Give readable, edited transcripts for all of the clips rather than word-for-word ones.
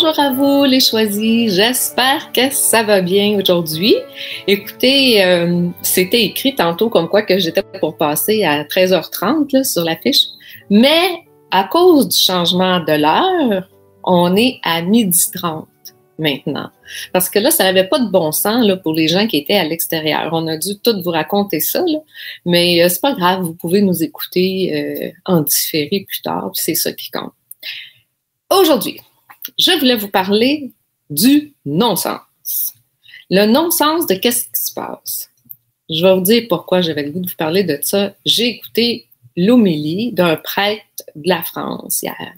Bonjour à vous les choisis, j'espère que ça va bien aujourd'hui. Écoutez, c'était écrit tantôt comme quoi que j'étais pour passer à 13h30 là, sur l'affiche, mais à cause du changement de l'heure, on est à 12h30 maintenant. Parce que là, ça n'avait pas de bon sens là, pour les gens qui étaient à l'extérieur. On a dû tout vous raconter ça, là. Mais c'est pas grave, vous pouvez nous écouter en différé plus tard, puis c'est ça qui compte. Aujourd'hui, je voulais vous parler du non-sens. Le non-sens de qu'est-ce qui se passe. Je vais vous dire pourquoi j'avais le goût de vous parler de ça. J'ai écouté l'homélie d'un prêtre de la France hier.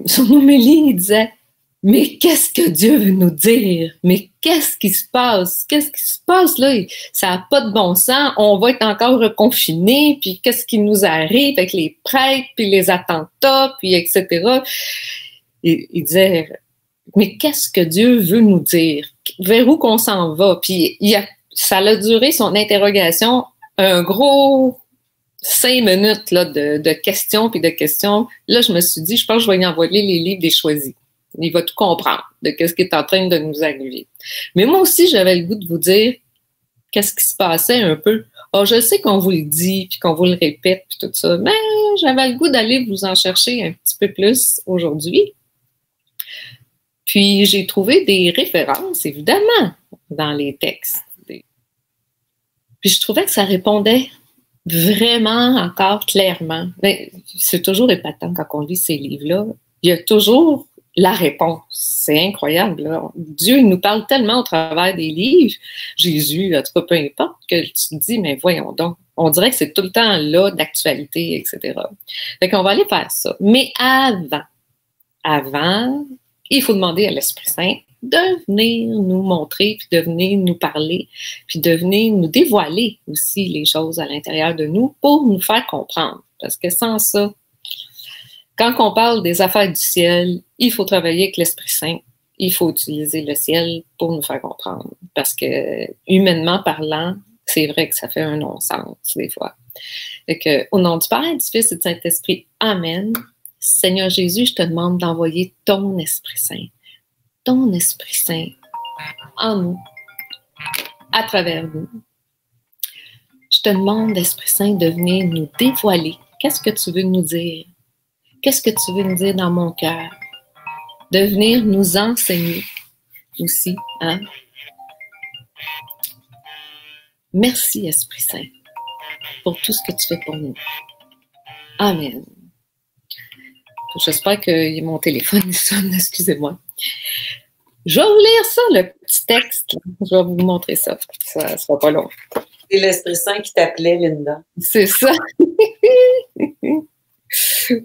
Son homélie, il disait « Mais qu'est-ce que Dieu veut nous dire? Mais qu'est-ce qui se passe? Qu'est-ce qui se passe là? Ça n'a pas de bon sens. On va être encore reconfinés, puis qu'est-ce qui nous arrive avec les prêtres, puis les attentats, puis etc. » Il disait, mais qu'est-ce que Dieu veut nous dire? Vers où qu'on s'en va? Puis ça a duré son interrogation un gros 5 minutes là, de questions puis de questions. Là, je me suis dit, je pense que je vais y envoyer les livres des choisis. Il va tout comprendre de ce qui est en train de nous arriver. Mais moi aussi, j'avais le goût de vous dire qu'est-ce qui se passait un peu. Oh, je sais qu'on vous le dit, puis qu'on vous le répète, puis tout ça, mais j'avais le goût d'aller vous en chercher un petit peu plus aujourd'hui. Puis, j'ai trouvé des références, évidemment, dans les textes. Puis, je trouvais que ça répondait vraiment encore clairement. Mais c'est toujours épatant quand on lit ces livres-là. Il y a toujours la réponse. C'est incroyable, là. Dieu, il nous parle tellement au travers des livres. Jésus, en tout cas, peu importe, que tu te dis, mais voyons donc. On dirait que c'est tout le temps là, d'actualité, etc. Fait qu'on va aller faire ça. Mais avant, il faut demander à l'Esprit Saint de venir nous montrer, puis de venir nous parler, puis de venir nous dévoiler aussi les choses à l'intérieur de nous pour nous faire comprendre. Parce que sans ça, quand on parle des affaires du ciel, il faut travailler avec l'Esprit Saint. Il faut utiliser le ciel pour nous faire comprendre. Parce que, humainement parlant, c'est vrai que ça fait un non-sens des fois. Fait que, au nom du Père, du Fils et du Saint-Esprit, Amen. Seigneur Jésus, je te demande d'envoyer ton Esprit Saint en nous, à travers nous. Je te demande, Esprit Saint, de venir nous dévoiler. Qu'est-ce que tu veux nous dire? Qu'est-ce que tu veux nous dire dans mon cœur? De venir nous enseigner aussi. Hein? Merci, Esprit Saint, pour tout ce que tu fais pour nous. Amen. J'espère que mon téléphone sonne, excusez-moi. Je vais vous lire ça, le petit texte. Je vais vous montrer ça. Ça sera pas long. C'est l'Esprit Saint qui t'appelait, Linda. C'est ça.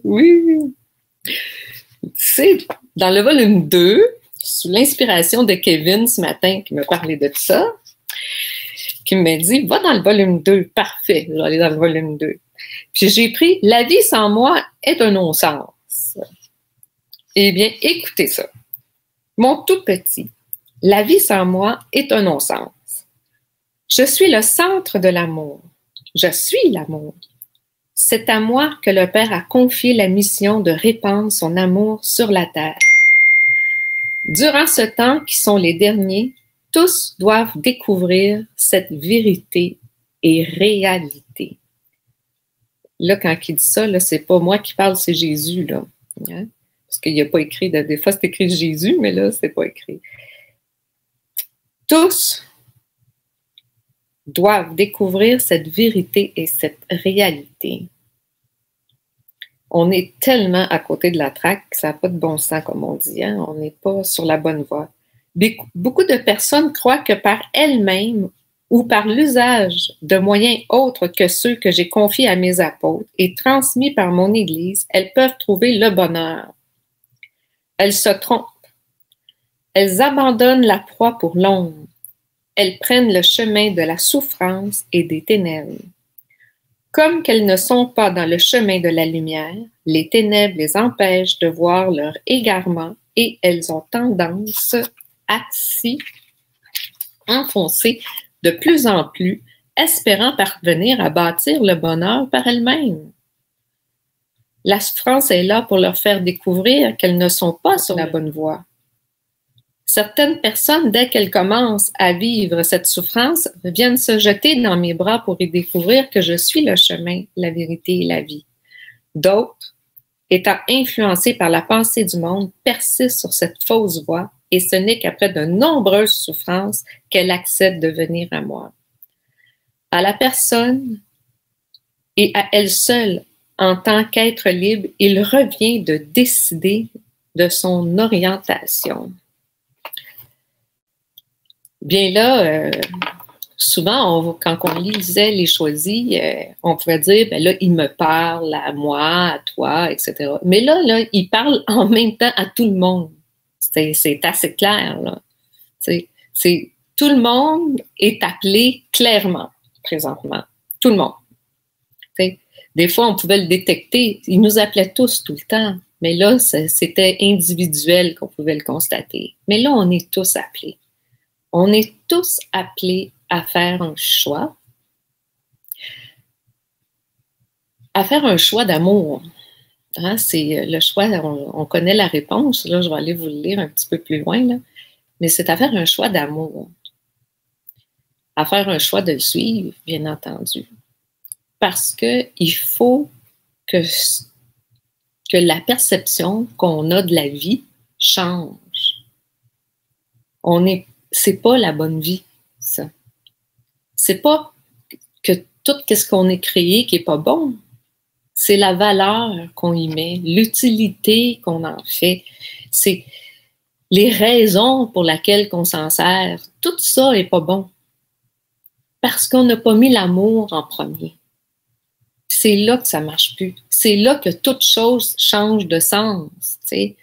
Oui. C'est dans le volume 2, sous l'inspiration de Kevin ce matin qui m'a parlé de ça, qui m'a dit, va dans le volume 2. Parfait, je vais aller dans le volume 2. Puis j'ai pris « La vie sans moi est un non-sens ». Eh bien, écoutez ça. Mon tout petit, la vie sans moi est un non-sens. Je suis le centre de l'amour. Je suis l'amour. C'est à moi que le Père a confié la mission de répandre son amour sur la terre. Durant ce temps qui sont les derniers, tous doivent découvrir cette vérité et réalité. Là, quand il dit ça, là, c'est pas moi qui parle, c'est Jésus, là. Hein? Parce qu'il n'y a pas écrit, des fois c'est écrit Jésus, mais là, c'est pas écrit. Tous doivent découvrir cette vérité et cette réalité. On est tellement à côté de la traque que ça n'a pas de bon sens, comme on dit. Hein? On n'est pas sur la bonne voie. Beaucoup de personnes croient que par elles-mêmes ou par l'usage de moyens autres que ceux que j'ai confiés à mes apôtres et transmis par mon Église, elles peuvent trouver le bonheur. Elles se trompent. Elles abandonnent la proie pour l'ombre. Elles prennent le chemin de la souffrance et des ténèbres. Comme qu'elles ne sont pas dans le chemin de la lumière, les ténèbres les empêchent de voir leur égarement et elles ont tendance à s'y enfoncer de plus en plus, espérant parvenir à bâtir le bonheur par elles-mêmes. La souffrance est là pour leur faire découvrir qu'elles ne sont pas sur la bonne voie. Certaines personnes, dès qu'elles commencent à vivre cette souffrance, viennent se jeter dans mes bras pour y découvrir que je suis le chemin, la vérité et la vie. D'autres, étant influencées par la pensée du monde, persistent sur cette fausse voie et ce n'est qu'après de nombreuses souffrances qu'elles acceptent de venir à moi. À la personne et à elle seule, en tant qu'être libre, il revient de décider de son orientation. Bien là, souvent, quand on lisait les choisis, on pouvait dire, ben là, il me parle à moi, à toi, etc. Mais là, il parle en même temps à tout le monde. C'est assez clair, là. Tout le monde est appelé clairement, présentement. Tout le monde. T'sais, des fois, on pouvait le détecter. Il nous appelait tous tout le temps. Mais là, c'était individuel qu'on pouvait le constater. Mais là, on est tous appelés. On est tous appelés à faire un choix d'amour. Hein, c'est le choix, on connaît la réponse. Là, je vais aller vous le lire un petit peu plus loin. Là. Mais c'est à faire un choix d'amour. À faire un choix de le suivre, bien entendu. Parce qu'il faut que la perception qu'on a de la vie change. C'est pas la bonne vie, ça. C'est pas que tout ce qu'on est créé qui est pas bon. C'est la valeur qu'on y met, l'utilité qu'on en fait. C'est les raisons pour lesquelles qu'on s'en sert. Tout ça est pas bon. Parce qu'on n'a pas mis l'amour en premier. C'est là que ça marche plus. C'est là que toute chose change de sens. T'sais.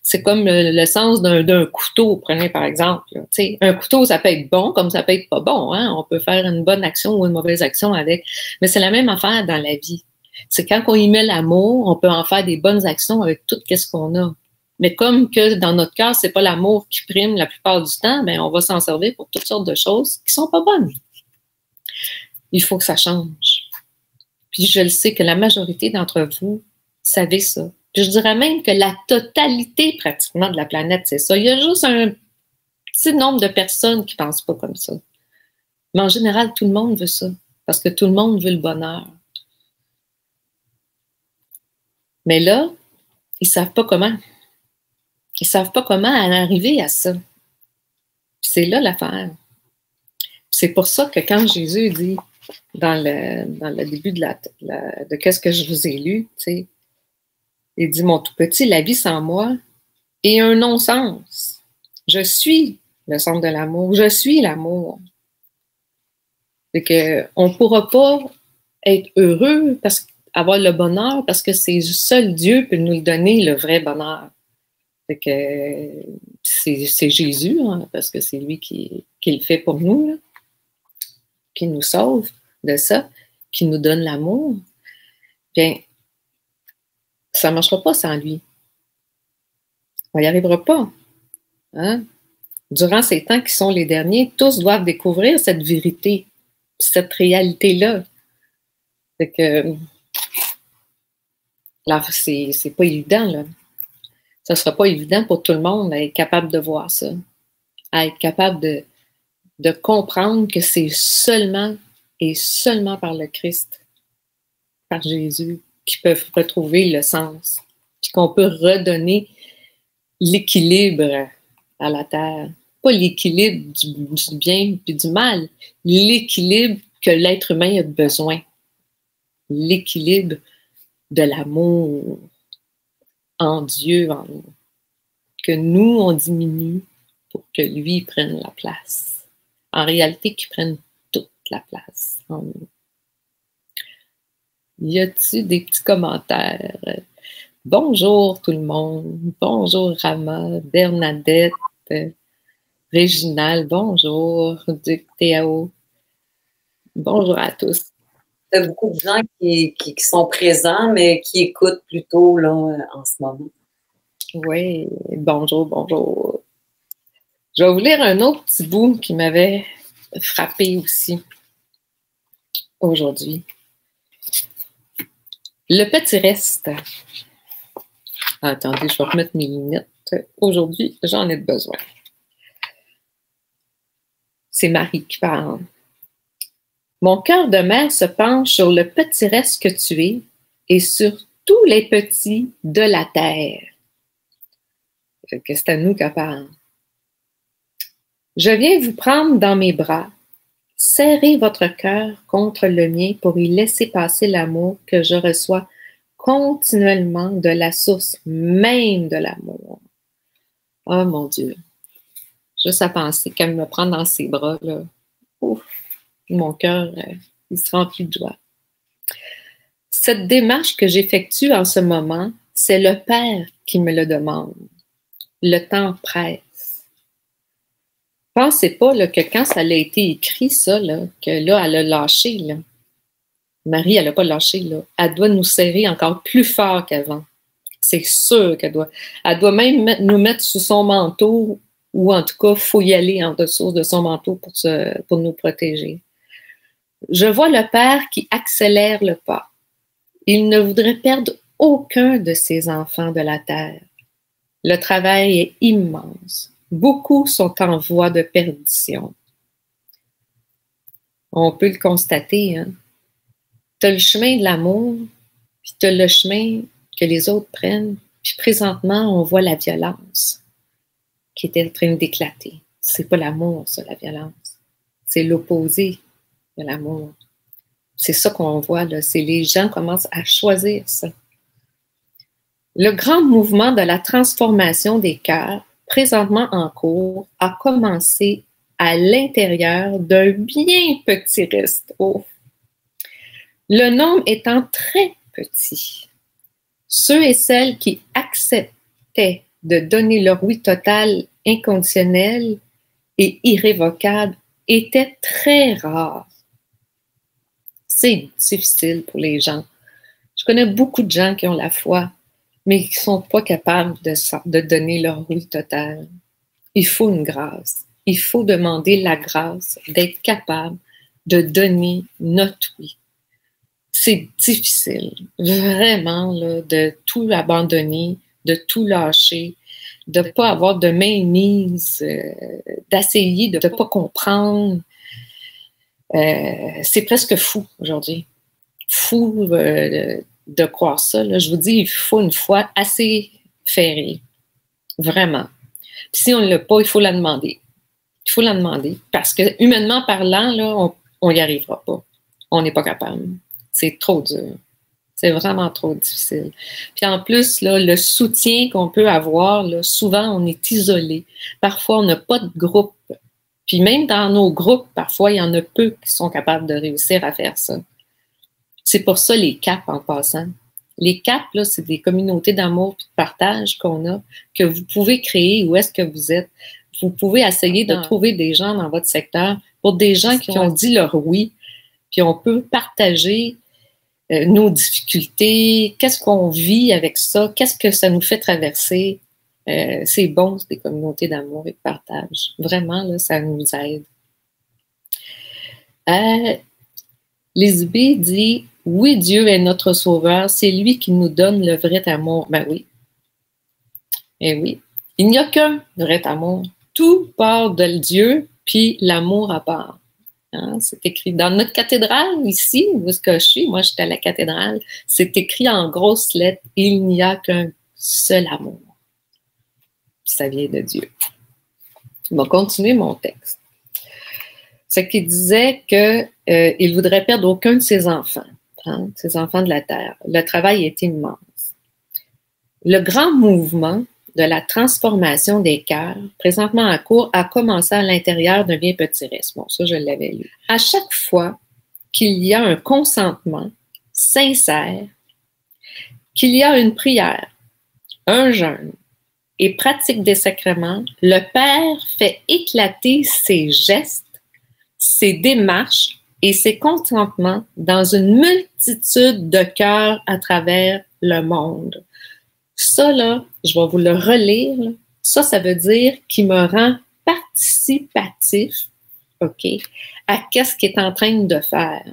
C'est comme le sens d'un couteau, prenez par exemple. T'sais. Un couteau, ça peut être bon comme ça peut être pas bon. Hein? On peut faire une bonne action ou une mauvaise action avec. Mais c'est la même affaire dans la vie. C'est quand on y met l'amour, on peut en faire des bonnes actions avec tout ce qu'on a. Mais comme que dans notre cœur, c'est pas l'amour qui prime la plupart du temps, ben on va s'en servir pour toutes sortes de choses qui sont pas bonnes. Il faut que ça change. Puis je le sais que la majorité d'entre vous savez ça. Puis je dirais même que la totalité pratiquement de la planète, c'est ça. Il y a juste un petit nombre de personnes qui ne pensent pas comme ça. Mais en général, tout le monde veut ça. Parce que tout le monde veut le bonheur. Mais là, ils ne savent pas comment. Ils ne savent pas comment arriver à ça. Puis c'est là l'affaire. C'est pour ça que quand Jésus dit dans le début de qu'est-ce que je vous ai lu, tu sais, il dit, mon tout petit, la vie sans moi est un non-sens. Je suis le centre de l'amour. Je suis l'amour. Fait que on ne pourra pas être heureux, avoir le bonheur, parce que c'est seul Dieu qui peut nous donner le vrai bonheur. Fait que c'est Jésus, hein, parce que c'est lui qui le fait pour nous, là, qui nous sauve de ça, qui nous donne l'amour. Bien, ça ne marchera pas sans lui. On n'y arrivera pas. Hein? Durant ces temps qui sont les derniers, tous doivent découvrir cette vérité, cette réalité-là. Fait que là, c'est pas évident, là. Ça ne sera pas évident pour tout le monde à être capable de voir ça, à être capable de comprendre que c'est seulement et seulement par le Christ, par Jésus, qu'ils peuvent retrouver le sens, puis qu'on peut redonner l'équilibre à la terre. Pas l'équilibre du bien puis du mal, l'équilibre que l'être humain a besoin, l'équilibre de l'amour en Dieu, en nous. Que nous, on diminue pour que lui prenne la place. En réalité, qu'il prenne toute la place en nous. Y a-t-il des petits commentaires? Bonjour tout le monde. Bonjour Rama, Bernadette, Réginal, bonjour, Duc Théo. Bonjour à tous. Il y a beaucoup de gens qui sont présents, mais qui écoutent plutôt là, en ce moment. Oui, bonjour, bonjour. Je vais vous lire un autre petit bout qui m'avait frappé aussi aujourd'hui. Le petit reste. Attendez, je vais remettre mes lunettes. Aujourd'hui, j'en ai besoin. C'est Marie qui parle. Mon cœur de mère se penche sur le petit reste que tu es et sur tous les petits de la terre. C'est à nous qu'elle parle. Je viens vous prendre dans mes bras. Serrez votre cœur contre le mien pour y laisser passer l'amour que je reçois continuellement de la source même de l'amour. Oh mon Dieu! Juste à penser qu'elle me prend dans ses bras, là. Ouf! Mon cœur, il se remplit de joie. Cette démarche que j'effectue en ce moment, c'est le Père qui me le demande. Le temps presse. Pensez pas là, que quand ça a été écrit, ça, là, que là, elle a lâché. Là. Marie, elle n'a pas lâché. Là. Elle doit nous serrer encore plus fort qu'avant. C'est sûr qu'elle doit. Elle doit même nous mettre sous son manteau, ou en tout cas, il faut y aller en dessous de son manteau pour nous protéger. Je vois le Père qui accélère le pas. Il ne voudrait perdre aucun de ses enfants de la terre. Le travail est immense. Beaucoup sont en voie de perdition. On peut le constater. Hein? Tu as le chemin de l'amour, puis tu as le chemin que les autres prennent. Puis présentement, on voit la violence qui est en train d'éclater. C'est pas l'amour, ça, la violence. C'est l'opposé de l'amour. C'est ça qu'on voit, là. C'est les gens commencent à choisir ça. Le grand mouvement de la transformation des cœurs, présentement en cours, a commencé à l'intérieur d'un bien petit reste. Oh. Le nombre étant très petit, ceux et celles qui acceptaient de donner leur oui total, inconditionnel et irrévocable étaient très rares. C'est difficile pour les gens. Je connais beaucoup de gens qui ont la foi, mais qui ne sont pas capables de donner leur oui total. Il faut une grâce. Il faut demander la grâce d'être capable de donner notre oui. C'est difficile, vraiment, là, de tout abandonner, de tout lâcher, de ne pas avoir de mainmise, d'essayer de ne pas comprendre. C'est presque fou aujourd'hui. Fou de croire ça. Là. Je vous dis, il faut une foi assez ferrée. Vraiment. Puis si on ne l'a pas, il faut la demander. Il faut la demander. Parce que, humainement parlant, là, on n'y arrivera pas. On n'est pas capable. C'est trop dur. C'est vraiment trop difficile. Puis en plus, là, le soutien qu'on peut avoir, là, souvent, on est isolé. Parfois, on n'a pas de groupe. Puis même dans nos groupes, parfois, il y en a peu qui sont capables de réussir à faire ça. C'est pour ça les CAP en passant. Les CAP, là, c'est des communautés d'amour et de partage qu'on a, que vous pouvez créer où est-ce que vous êtes. Vous pouvez essayer de trouver des gens dans votre secteur pour des gens qui ont dit leur oui, puis on peut partager nos difficultés, qu'est-ce qu'on vit avec ça, qu'est-ce que ça nous fait traverser. C'est bon, c'est des communautés d'amour et de partage. Vraiment, là, ça nous aide. Lisbeth dit « Oui, Dieu est notre sauveur, c'est lui qui nous donne le vrai amour. » Ben oui. Eh oui. Il n'y a qu'un vrai amour. Tout part de Dieu, puis l'amour à part. Hein? C'est écrit dans notre cathédrale, ici, où est-ce que je suis, moi j'étais à la cathédrale, c'est écrit en grosses lettres « Il n'y a qu'un seul amour. » Puis ça vient de Dieu. Je vais continuer mon texte. C'est qu'il disait qu'il ne voudrait perdre aucun de ses enfants, hein, ses enfants de la terre. Le travail est immense. Le grand mouvement de la transformation des cœurs, présentement en cours, a commencé à l'intérieur d'un bien petit reste. Bon, ça, je l'avais lu. À chaque fois qu'il y a un consentement sincère, qu'il y a une prière, un jeûne et pratique des sacrements, le Père fait éclater ses gestes, ses démarches et ses consentements dans une multitude de cœurs à travers le monde. Ça, là, je vais vous le relire. Là. Ça veut dire qu'il me rend participatif, OK, à qu'est-ce qu'il est en train de faire.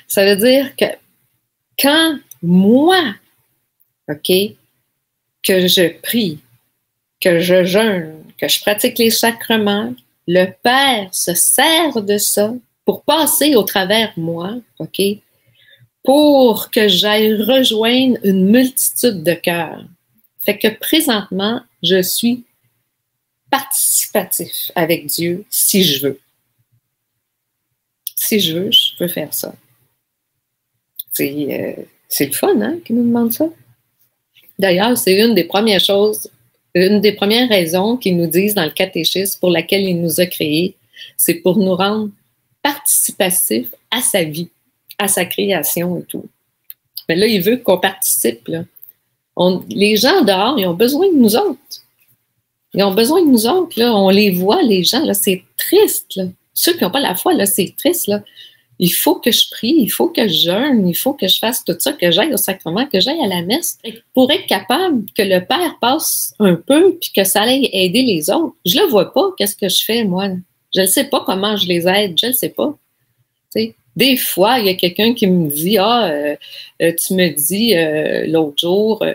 Ça veut dire que quand moi, OK, que je prie, que je jeûne, que je pratique les sacrements, le Père se sert de ça pour passer au travers moi, OK, pour que j'aille rejoindre une multitude de cœurs. Fait que présentement, je suis participatif avec Dieu si je veux. Si je veux faire ça. C'est le fun, hein, qui nous demande ça. D'ailleurs, c'est une des premières choses, une des premières raisons qu'ils nous disent dans le catéchisme pour laquelle il nous a créés, c'est pour nous rendre participatifs à sa vie, à sa création et tout. Mais là, il veut qu'on participe, là. Les gens dehors, ils ont besoin de nous autres. Ils ont besoin de nous autres, là. On les voit, les gens, là. C'est triste, là. Ceux qui n'ont pas la foi, là, c'est triste, là. Il faut que je prie, il faut que je jeûne, il faut que je fasse tout ça, que j'aille au sacrement, que j'aille à la messe, pour être capable que le Père passe un peu puis que ça aille aider les autres. Je le vois pas, qu'est-ce que je fais, moi? Je ne sais pas comment je les aide, je ne sais pas. T'sais, des fois, il y a quelqu'un qui me dit tu me dis l'autre jour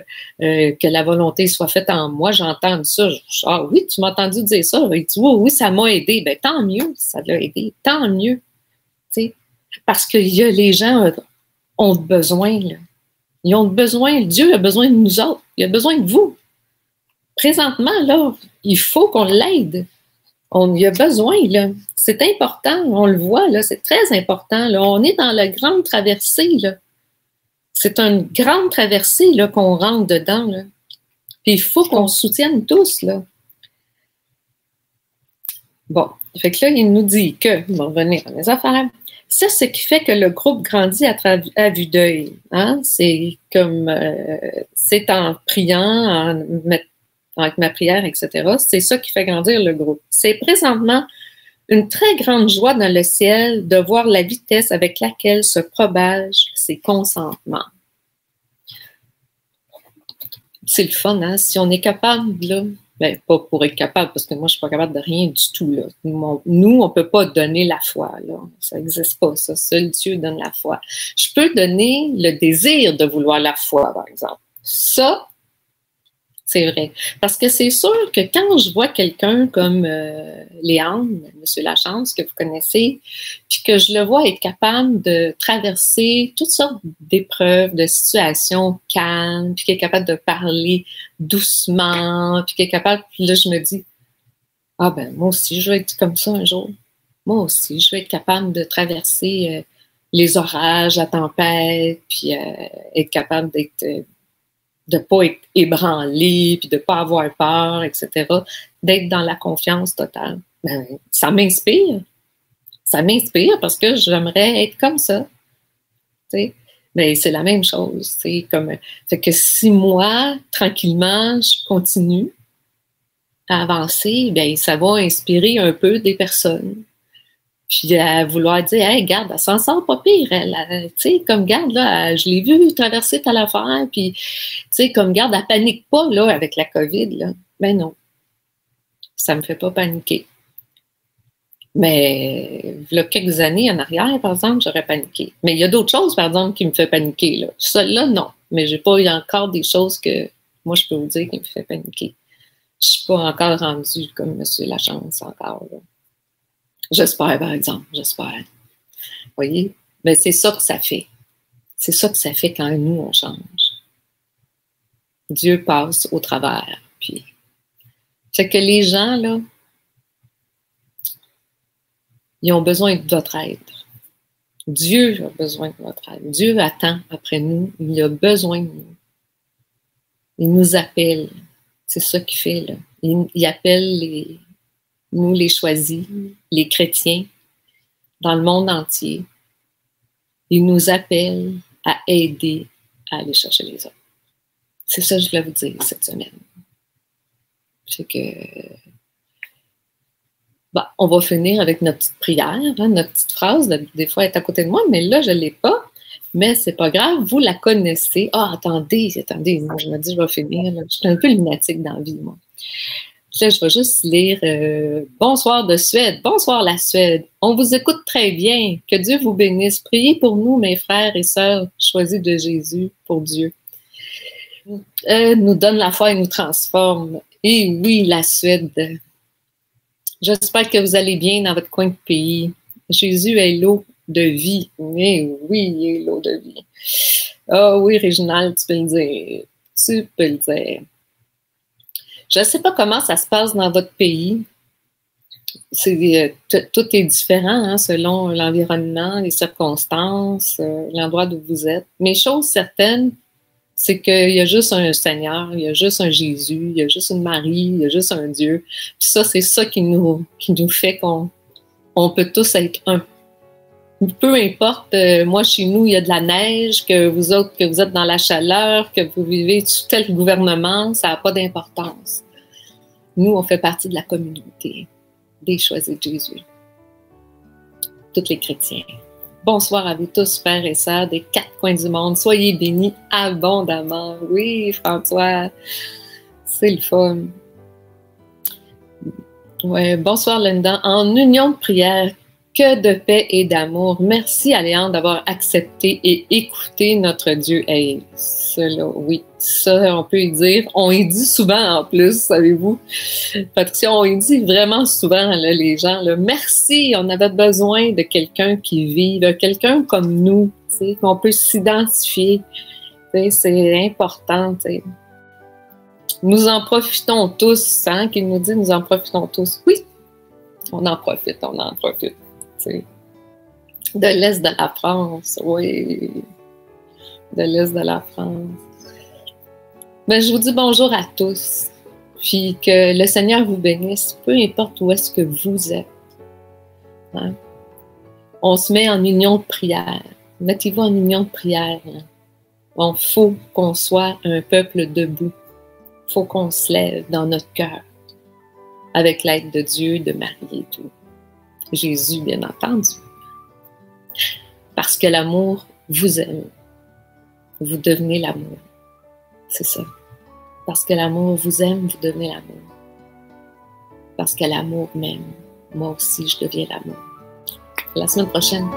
que la volonté soit faite en moi, j'ai entendu ça. Ah oui, tu m'as entendu dire ça. Il dit oui, ça m'a aidé. Ben tant mieux, ça l'a aidé, tant mieux. T'sais, parce que les gens ont besoin. Là. Ils ont besoin, Dieu a besoin de nous autres. Il a besoin de vous. Présentement, là, il faut qu'on l'aide. Il a besoin, là. C'est important, on le voit, là, c'est très important. Là. On est dans la grande traversée, là. C'est une grande traversée, là, qu'on rentre dedans, là. Puis il faut qu'on se soutienne tous, là. Bon, fait que là, il nous dit que, on va revenir à mes affaires, c'est ce qui fait que le groupe grandit à vue d'œil. Hein? C'est comme, c'est en priant, avec ma prière, etc. C'est ça qui fait grandir le groupe. C'est présentement une très grande joie dans le ciel de voir la vitesse avec laquelle se propagent ces consentements. C'est le fun, hein? Si on est capable, là, ben, pas pour être capable, parce que moi, je ne suis pas capable de rien du tout, là. Nous, on ne peut pas donner la foi, là. Ça n'existe pas, ça. Seul Dieu donne la foi. Je peux donner le désir de vouloir la foi, par exemple. Ça, c'est vrai. Parce que c'est sûr que quand je vois quelqu'un comme Léandre, M. Lachance, que vous connaissez, puis que je le vois être capable de traverser toutes sortes d'épreuves, de situations calmes, puis qu'il est capable de parler doucement, puis qu'il est capable, puis là, je me dis, ah ben, moi aussi, je vais être comme ça un jour. Moi aussi, je vais être capable de traverser les orages, la tempête, puis être capable d'être... de ne pas être ébranlé, puis de ne pas avoir peur, etc., d'être dans la confiance totale. Ben, ça m'inspire. Ça m'inspire parce que j'aimerais être comme ça. T'sais? Mais c'est la même chose. C'est comme, fait que si moi, tranquillement, je continue à avancer, bien, ça va inspirer un peu des personnes. Puis à vouloir dire, hey, regarde, elle s'en sort pas pire, tu sais, comme garde, là, je l'ai vu traverser telle affaire, puis, tu sais, comme garde, elle panique pas, là, avec la COVID, là. Ben non, ça me fait pas paniquer. Mais, il y a quelques années en arrière, par exemple, j'aurais paniqué. Mais il y a d'autres choses, par exemple, qui me fait paniquer, là. Celle-là, non. Mais j'ai pas eu encore des choses que, moi, je peux vous dire qui me fait paniquer. Je suis pas encore rendue comme M. Lachance, encore, là. J'espère, par exemple, j'espère. Vous voyez? Mais c'est ça que ça fait. C'est ça que ça fait quand nous, on change. Dieu passe au travers. Puis, fait que les gens, là, ils ont besoin de votre aide. Dieu a besoin de votre aide. Dieu attend après nous. Il a besoin de nous. Il nous appelle. C'est ça qu'il fait, là. Il appelle nous les choisis, les chrétiens, dans le monde entier. Il nous appelle à aider à aller chercher les autres. C'est ça que je voulais vous dire cette semaine. C'est que, bah, on va finir avec notre petite prière, hein, notre petite phrase. Des fois, elle est à côté de moi, mais là, je ne l'ai pas. Mais c'est pas grave, vous la connaissez. Ah, attendez, moi, je me dis, je vais finir. Là. Je suis un peu lunatique dans la vie, moi. Là, je vais juste lire bonsoir de Suède. Bonsoir la Suède. On vous écoute très bien. Que Dieu vous bénisse. Priez pour nous, mes frères et sœurs choisis de Jésus pour Dieu. Nous donne la foi et nous transforme. Et oui, la Suède. J'espère que vous allez bien dans votre coin de pays. Jésus est l'eau de vie. Mais oui, il est l'eau de vie. Ah oui, Réginald, tu peux le dire. Tu peux le dire. Je ne sais pas comment ça se passe dans votre pays. Tout est différent hein, selon l'environnement, les circonstances, l'endroit où vous êtes. Mais chose certaine, c'est qu'il y a juste un Seigneur, il y a juste un Jésus, il y a juste une Marie, il y a juste un Dieu. Puis ça, c'est ça qui nous fait qu'on peut tous être un. Peu importe, moi, chez nous, il y a de la neige, que vous êtes dans la chaleur, que vous vivez sous tel gouvernement, ça n'a pas d'importance. Nous, on fait partie de la communauté des choisis de Jésus. Tous les chrétiens. Bonsoir à vous tous, frères et sœurs des quatre coins du monde. Soyez bénis abondamment. Oui, François, c'est le fun. Ouais, bonsoir, Linda. En union de prière, que de paix et d'amour. Merci, Aléandre, d'avoir accepté et écouté notre Dieu. Hey, cela, oui, ça, on peut y dire. On y dit souvent, en plus, savez-vous. Patricia, on y dit vraiment souvent, là, les gens, là, merci, on avait besoin de quelqu'un qui vit, de quelqu'un comme nous, tu sais, qu'on peut s'identifier. Tu sais, c'est important, tu sais. Nous en profitons tous, hein, qu'il nous dit, nous en profitons tous. Oui, on en profite, on en profite. De l'Est de la France, oui. De l'Est de la France. Mais je vous dis bonjour à tous. Puis que le Seigneur vous bénisse, peu importe où est-ce que vous êtes. Hein? On se met en union de prière. Mettez-vous en union de prière. Hein? Il faut qu'on soit un peuple debout. Il faut qu'on se lève dans notre cœur. Avec l'aide de Dieu, de Marie et tout. Jésus, bien entendu. Parce que l'amour vous aime. Vous devenez l'amour. C'est ça. Parce que l'amour vous aime, vous devenez l'amour. Parce que l'amour m'aime. Moi aussi, je deviens l'amour. À la semaine prochaine.